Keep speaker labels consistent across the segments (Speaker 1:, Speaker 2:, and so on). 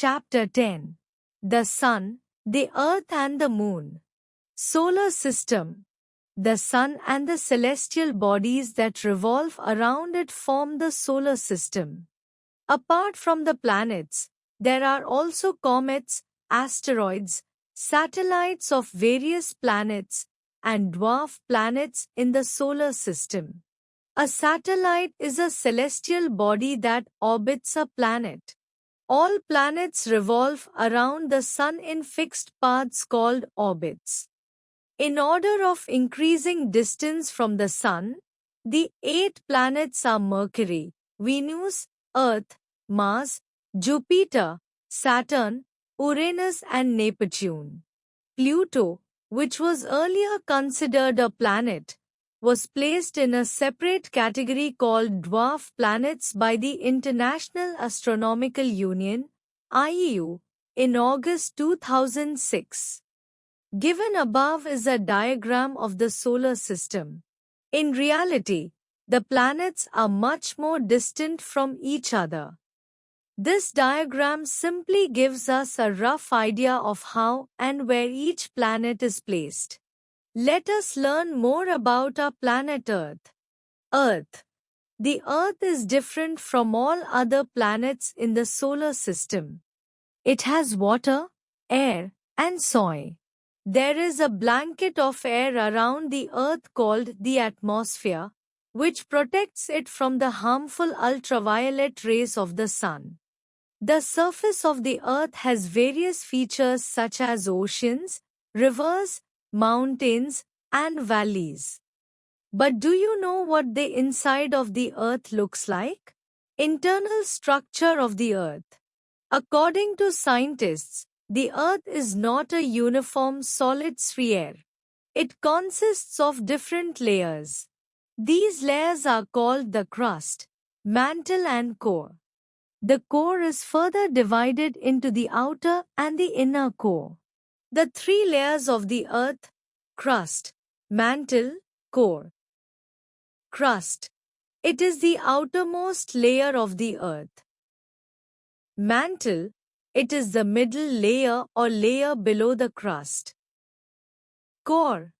Speaker 1: Chapter 10. The Sun, the Earth and the Moon. Solar System. The Sun and the celestial bodies that revolve around it form the solar system. Apart from the planets, there are also comets, asteroids, satellites of various planets, and dwarf planets in the solar system. A satellite is a celestial body that orbits a planet. All planets revolve around the Sun in fixed paths called orbits. In order of increasing distance from the Sun, the 8 planets are Mercury, Venus, Earth, Mars, Jupiter, Saturn, Uranus and Neptune. Pluto, which was earlier considered a planet, was placed in a separate category called dwarf planets by the International Astronomical Union (IAU) in August 2006. Given above is a diagram of the solar system. In reality, the planets are much more distant from each other. This diagram simply gives us a rough idea of how and where each planet is placed. Let us learn more about our planet Earth. Earth. The Earth is different from all other planets in the solar system. It has water, air, and soil. There is a blanket of air around the Earth called the atmosphere, which protects it from the harmful ultraviolet rays of the Sun. The surface of the Earth has various features such as oceans, rivers, mountains, and valleys. But do you know what the inside of the Earth looks like? Internal structure of the Earth. According to scientists, the Earth is not a uniform solid sphere. It consists of different layers. These layers are called the crust, mantle and core. The core is further divided into the outer and the inner core. The 3 layers of the Earth: crust, mantle, core. Crust. It is the outermost layer of the Earth. Mantle. It is the middle layer or layer below the crust. Core.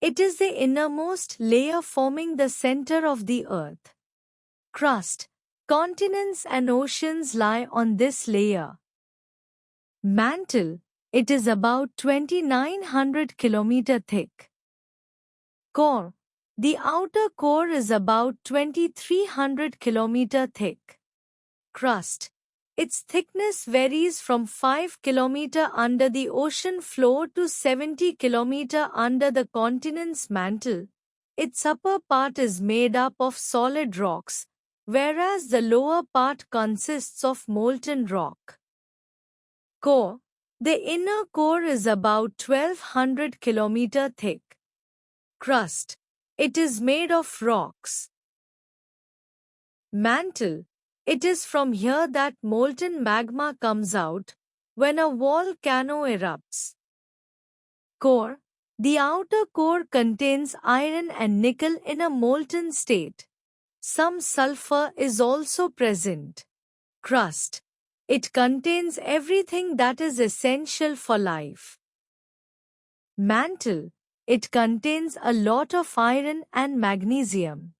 Speaker 1: It is the innermost layer forming the center of the Earth. Crust. Continents and oceans lie on this layer. Mantle. It is about 2,900 km thick. Core. The outer core is about 2,300 km thick. Crust. Its thickness varies from 5 km under the ocean floor to 70 km under the continent's mantle. Its upper part is made up of solid rocks, whereas the lower part consists of molten rock. Core. The inner core is about 1,200 km thick. Crust. It is made of rocks. Mantle. It is from here that molten magma comes out when a volcano erupts. Core. The outer core contains iron and nickel in a molten state. Some sulfur is also present. Crust. It contains everything that is essential for life. Mantle. It contains a lot of iron and magnesium.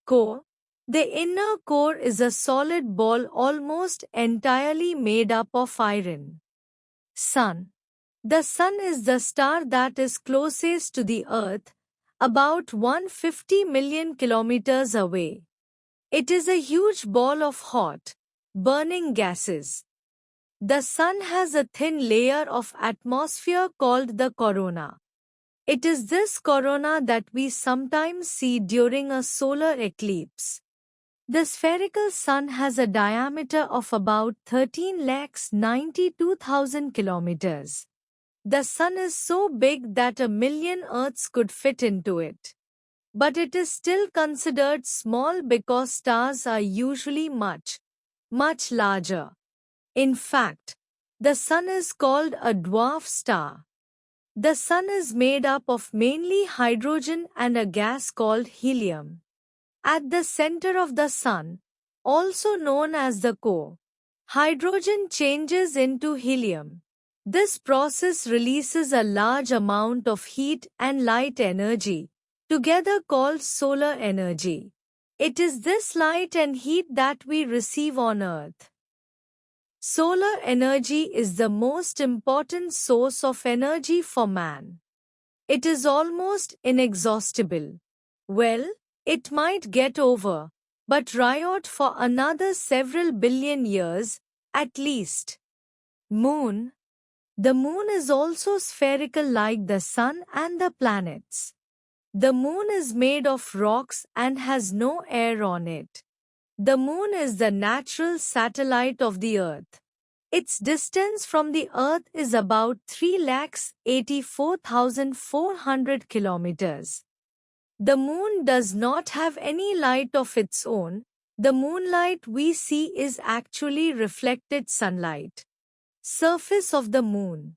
Speaker 1: Core. The inner core is a solid ball almost entirely made up of iron. Sun. The Sun is the star that is closest to the Earth, about 150 million kilometers away. It is a huge ball of hot, burning gases. The Sun has a thin layer of atmosphere called the corona. It is this corona that we sometimes see during a solar eclipse. The spherical Sun has a diameter of about 13,92,000 kilometers. The Sun is so big that 1,000,000 Earths could fit into it. But it is still considered small because stars are usually much larger. In fact, the Sun is called a dwarf star. The Sun is made up of mainly hydrogen and a gas called helium. At the center of the Sun, also known as the core, hydrogen changes into helium. This process releases a large amount of heat and light energy, together called solar energy. It is this light and heat that we receive on Earth. Solar energy is the most important source of energy for man. It is almost inexhaustible. Well, it might get over, but riot for another several billion years, at least. Moon. The moon is also spherical like the sun and the planets. The moon is made of rocks and has no air on it. The moon is the natural satellite of the Earth. Its distance from the Earth is about 384,400 kilometers. The moon does not have any light of its own. The moonlight we see is actually reflected sunlight. Surface of the moon.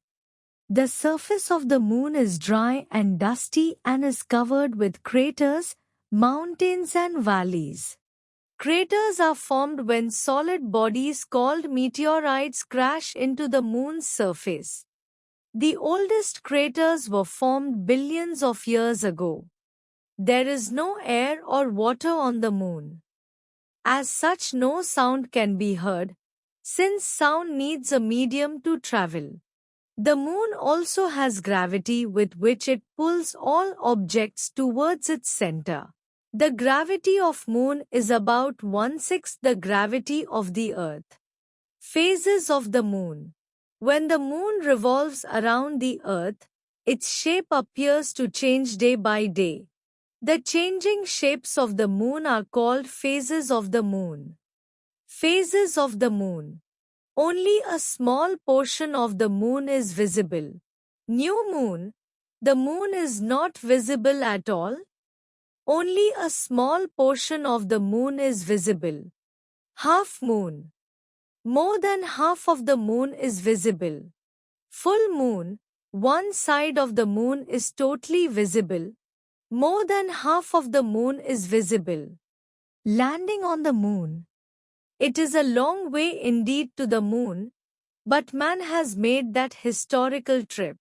Speaker 1: The surface of the moon is dry and dusty and is covered with craters, mountains and valleys. Craters are formed when solid bodies called meteorites crash into the moon's surface. The oldest craters were formed billions of years ago. There is no air or water on the moon. As such, no sound can be heard, since sound needs a medium to travel. The moon also has gravity with which it pulls all objects towards its center. The gravity of moon is about 1/6 the gravity of the Earth. Phases of the moon. When the moon revolves around the Earth, its shape appears to change day by day. The changing shapes of the moon are called phases of the moon. Phases of the moon. Only a small portion of the moon is visible. New moon. The moon is not visible at all. Only a small portion of the moon is visible. Half moon. More than half of the moon is visible. Full moon. One side of the moon is totally visible. More than half of the moon is visible. Landing on the moon. It is a long way indeed to the moon, but man has made that historical trip.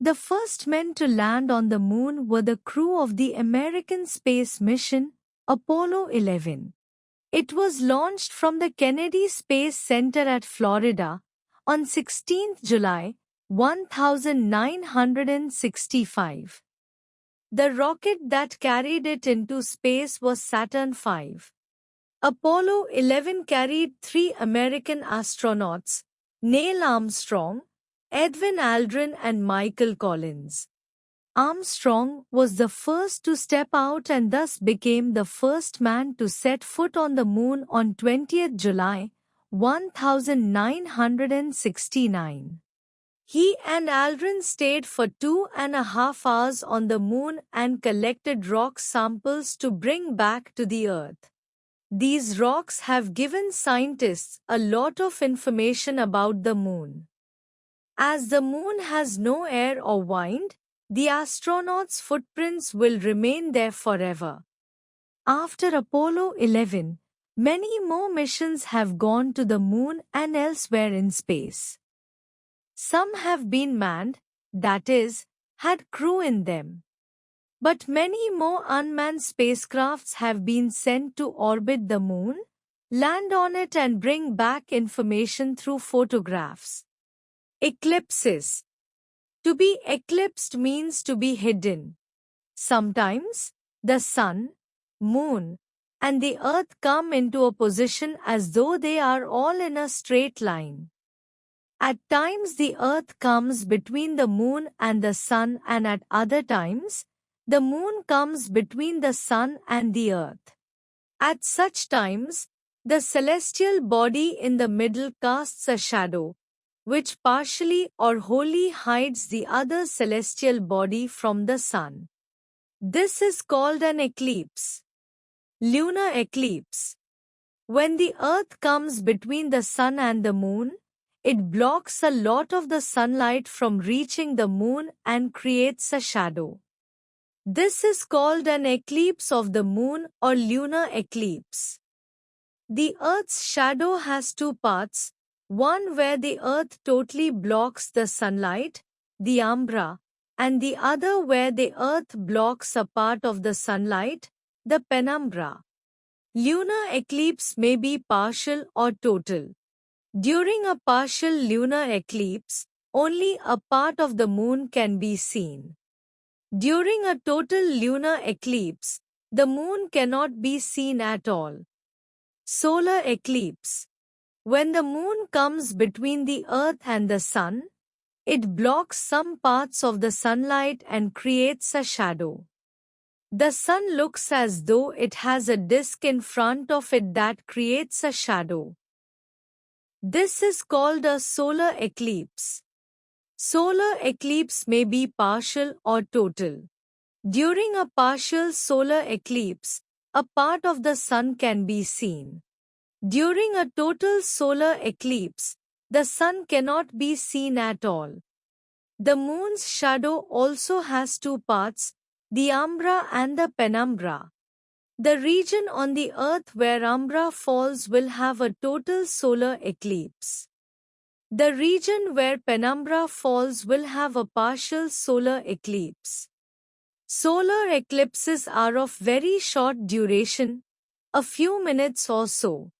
Speaker 1: The first men to land on the moon were the crew of the American space mission, Apollo 11. It was launched from the Kennedy Space Center at Florida on 16th July 1965. The rocket that carried it into space was Saturn V. Apollo 11 carried 3 American astronauts, Neil Armstrong, Edwin Aldrin and Michael Collins. Armstrong was the first to step out and thus became the first man to set foot on the moon on 20th July 1969. He and Aldrin stayed for 2.5 hours on the moon and collected rock samples to bring back to the Earth. These rocks have given scientists a lot of information about the moon. As the moon has no air or wind, the astronauts' footprints will remain there forever. After Apollo 11, many more missions have gone to the moon and elsewhere in space. Some have been manned, that is, had crew in them. But many more unmanned spacecrafts have been sent to orbit the moon, land on it and bring back information through photographs. Eclipses. To be eclipsed means to be hidden. Sometimes, the sun, moon, and the earth come into a position as though they are all in a straight line. At times the earth comes between the moon and the sun, and at other times, the moon comes between the sun and the earth. At such times, the celestial body in the middle casts a shadow, which partially or wholly hides the other celestial body from the sun. This is called an eclipse. Lunar eclipse. When the earth comes between the sun and the moon, it blocks a lot of the sunlight from reaching the moon and creates a shadow. This is called an eclipse of the moon or lunar eclipse. The Earth's shadow has 2 parts, one where the earth totally blocks the sunlight, the umbra, and the other where the earth blocks a part of the sunlight, the penumbra. Lunar eclipse may be partial or total. During a partial lunar eclipse, only a part of the moon can be seen. During a total lunar eclipse, the moon cannot be seen at all. Solar eclipse. When the moon comes between the earth and the sun, it blocks some parts of the sunlight and creates a shadow. The sun looks as though it has a disk in front of it that creates a shadow. This is called a solar eclipse. Solar eclipse may be partial or total. During a partial solar eclipse, a part of the sun can be seen. During a total solar eclipse, the sun cannot be seen at all. The moon's shadow also has two parts, the umbra and the penumbra. The region on the earth where umbra falls will have a total solar eclipse. The region where penumbra falls will have a partial solar eclipse. Solar eclipses are of very short duration, a few minutes or so.